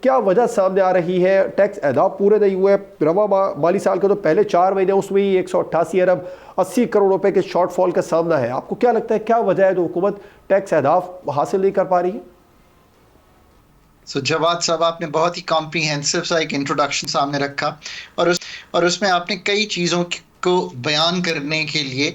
کیا وجہ سامنے آ رہی ہے؟ ٹیکس ادا پورے نہیں ہوئے، رواں مالی سال کے تو پہلے 4 مہینے اس میں ہی 188 ارب 80 کروڑ روپے کے شارٹ فال کا سامنا ہے۔ آپ کو کیا لگتا ہے کیا وجہ ہے جو حکومت ٹیکس اہداف حاصل نہیں کر پا رہی ہے؟ جواد صاحب، آپ نے بہت ہی کمپریہنسو سا ایک انٹروڈکشن سامنے رکھا، اور اس میں آپ نے کئی چیزوں کو بیان کرنے کے لیے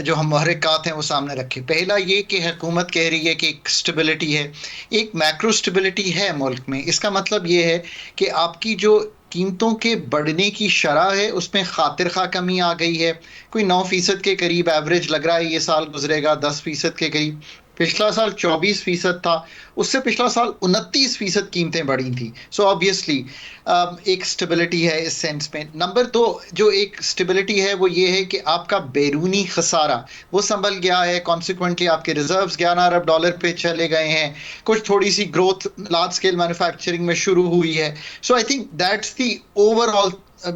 جو ہم محرکات ہیں وہ سامنے رکھے۔ پہلا یہ کہ حکومت کہہ رہی ہے کہ ایک سٹیبلٹی ہے، ایک میکرو سٹیبلٹی ہے ملک میں۔ اس کا مطلب یہ ہے کہ آپ کی جو قیمتوں کے بڑھنے کی شرح ہے اس میں خاطر خواہ کمی آ گئی ہے، کوئی 9% کے قریب ایوریج لگ رہا ہے یہ سال گزرے گا، 10% کے قریب۔ پچھلا سال 24% تھا، اس سے پچھلا سال 29% قیمتیں بڑھی تھیں۔ سو آبویسلی ایک سٹیبلٹی ہے اس سینس میں۔ نمبر 2 جو ایک سٹیبلٹی ہے وہ یہ ہے کہ آپ کا بیرونی خسارہ وہ سنبھل گیا ہے، کانسیکوینٹلی آپ کے ریزروز 11 ارب ڈالر پہ چلے گئے ہیں، کچھ تھوڑی سی گروتھ لارج اسکیل مینوفیکچرنگ میں شروع ہوئی ہے۔ So I think that's the overall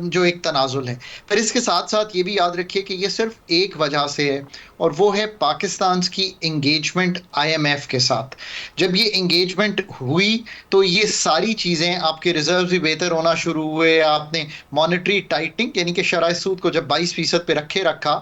جو ایک تنازل ہے۔ پھر اس کے ساتھ ساتھ یہ بھی یاد رکھیے کہ یہ صرف ایک وجہ سے ہے، اور وہ ہے پاکستان کی انگیجمنٹ IMF کے ساتھ۔ جب یہ انگیجمنٹ ہوئی تو یہ ساری چیزیں، آپ کے ریزروز بھی بہتر ہونا شروع ہوئے، آپ نے مانیٹری ٹائٹنگ یعنی کہ شرح سود کو جب 22% پہ رکھا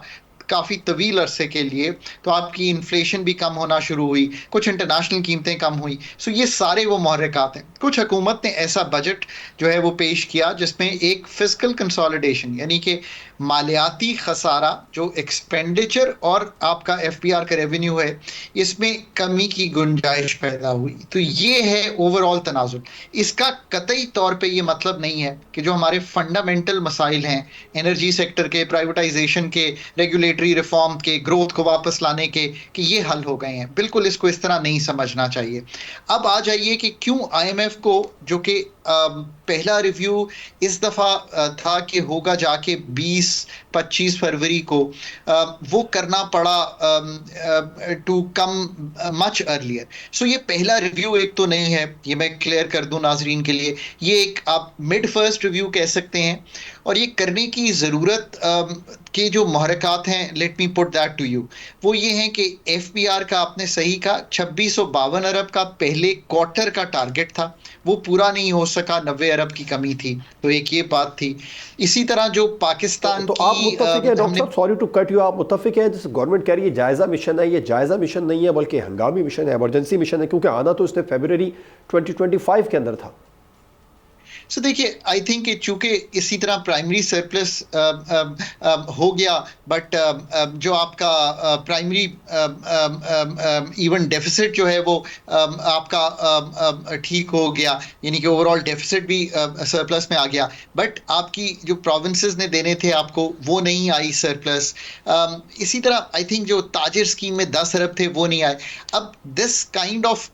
کافی طویل عرصے کے لیے، تو آپ کی انفلیشن بھی کم ہونا شروع ہوئی، کچھ انٹرنیشنل قیمتیں کم ہوئی۔ سو یہ سارے وہ محرکات ہیں۔ کچھ حکومت نے ایسا بجٹ جو ہے وہ پیش کیا جس میں ایک فسکل کنسالیڈیشن یعنی کہ مالیاتی خسارہ جو ایکسپینڈیچر اور آپ کا FBR کا ریونیو ہے اس میں کمی کی گنجائش پیدا ہوئی۔ تو یہ ہے اوور آل تنازل۔ اس کا قطعی طور پہ یہ مطلب نہیں ہے کہ جو ہمارے فنڈامنٹل مسائل ہیں انرجی سیکٹر کے، پرائیویٹائزیشن کے، ریگولیٹری ریفارم کے، گروتھ کو واپس لانے کے، کہ یہ حل ہو گئے ہیں۔ بالکل اس کو اس طرح نہیں سمجھنا چاہیے۔ اب آ جائیے کہ کیوں IMF کو، جو کہ پہلا ریویو اس دفعہ تھا کہ ہوگا جا کے 20-25 فروری کو، وہ کرنا پڑا ٹو کم مچ ارلیئر۔ سو یہ پہلا ریویو ایک تو نہیں ہے، یہ میں کلیئر کر دوں ناظرین کے لیے، یہ ایک آپ مڈ فرسٹ ریویو کہہ سکتے ہیں، اور یہ کرنے کی ضرورت کے جو محرکات ہیں، let me put that to you, وہ یہ ہیں کہ FBR کا آپ نے صحیح کہا 2652 ارب کا پہلے کوارٹر کا ٹارگٹ تھا، وہ پورا نہیں ہو سکا، 90 ارب کی کمی تھی، تو ایک یہ بات تھی۔ اسی طرح جو پاکستان تو کی آپ متفق ہیں ڈاکٹر صاحب، سوری ٹو کٹ یو، آپ متفق ہیں جس گورنمنٹ کہہ رہی ہے جائزہ مشن ہے؟ یہ جائزہ مشن نہیں ہے بلکہ ہنگامی مشن ہے، ایمرجنسی مشن ہے، کیونکہ آنا تو اس نے فیبرری 2025 کے اندر تھا۔ سو دیکھیے، آئی تھنک کہ چونکہ اسی طرح پرائمری سرپلس ہو گیا، بٹ جو آپ کا پرائمری ایون ڈیفیسٹ جو ہے وہ آپ کا ٹھیک ہو گیا، یعنی کہ اوور آل ڈیفیسٹ بھی سرپلس میں آ گیا، بٹ آپ کی جو پروونسز نے دینے تھے آپ کو وہ نہیں آئی سرپلس۔ اسی طرح آئی تھنک جو تاجر اسکیم میں 10 ارب تھے وہ نہیں آئے۔ اب this kind of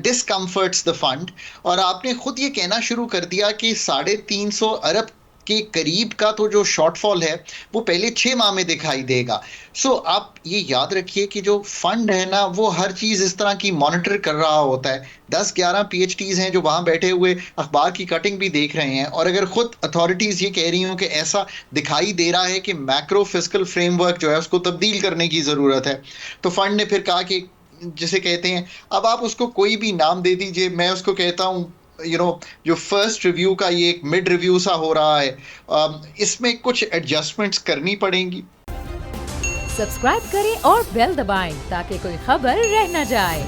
discomforts the fund, اور آپ نے خود یہ کہنا شروع کر دیا کہ 350 ارب کے قریب کا تو جو شارٹ فال ہے وہ پہلے 6 ماہ میں دکھائی دے گا۔ سو آپ یہ یاد رکھیے کہ جو فنڈ ہے نا وہ ہر چیز اس طرح کی مانیٹر کر رہا ہوتا ہے۔ 10-11 PhDs ہیں جو وہاں بیٹھے ہوئے اخبار کی کٹنگ بھی دیکھ رہے ہیں، اور اگر خود اتھارٹیز یہ کہہ رہی ہوں کہ ایسا دکھائی دے رہا ہے کہ میکرو فسکل فریم ورک جو ہے اس کو تبدیل کرنے کی ضرورت ہے، تو فنڈ نے پھر کہا کہ جسے کہتے ہیں، اب آپ اس کو کوئی بھی نام دے دیجئے، میں اس کو کہتا ہوں جو فرسٹ ریویو کا یہ ایک مڈ ریویو سا ہو رہا ہے، اس میں کچھ ایڈجسٹمنٹس کرنی پڑیں گی۔ سبسکرائب کریں اور بیل دبائیں تاکہ کوئی خبر رہ نہ جائے۔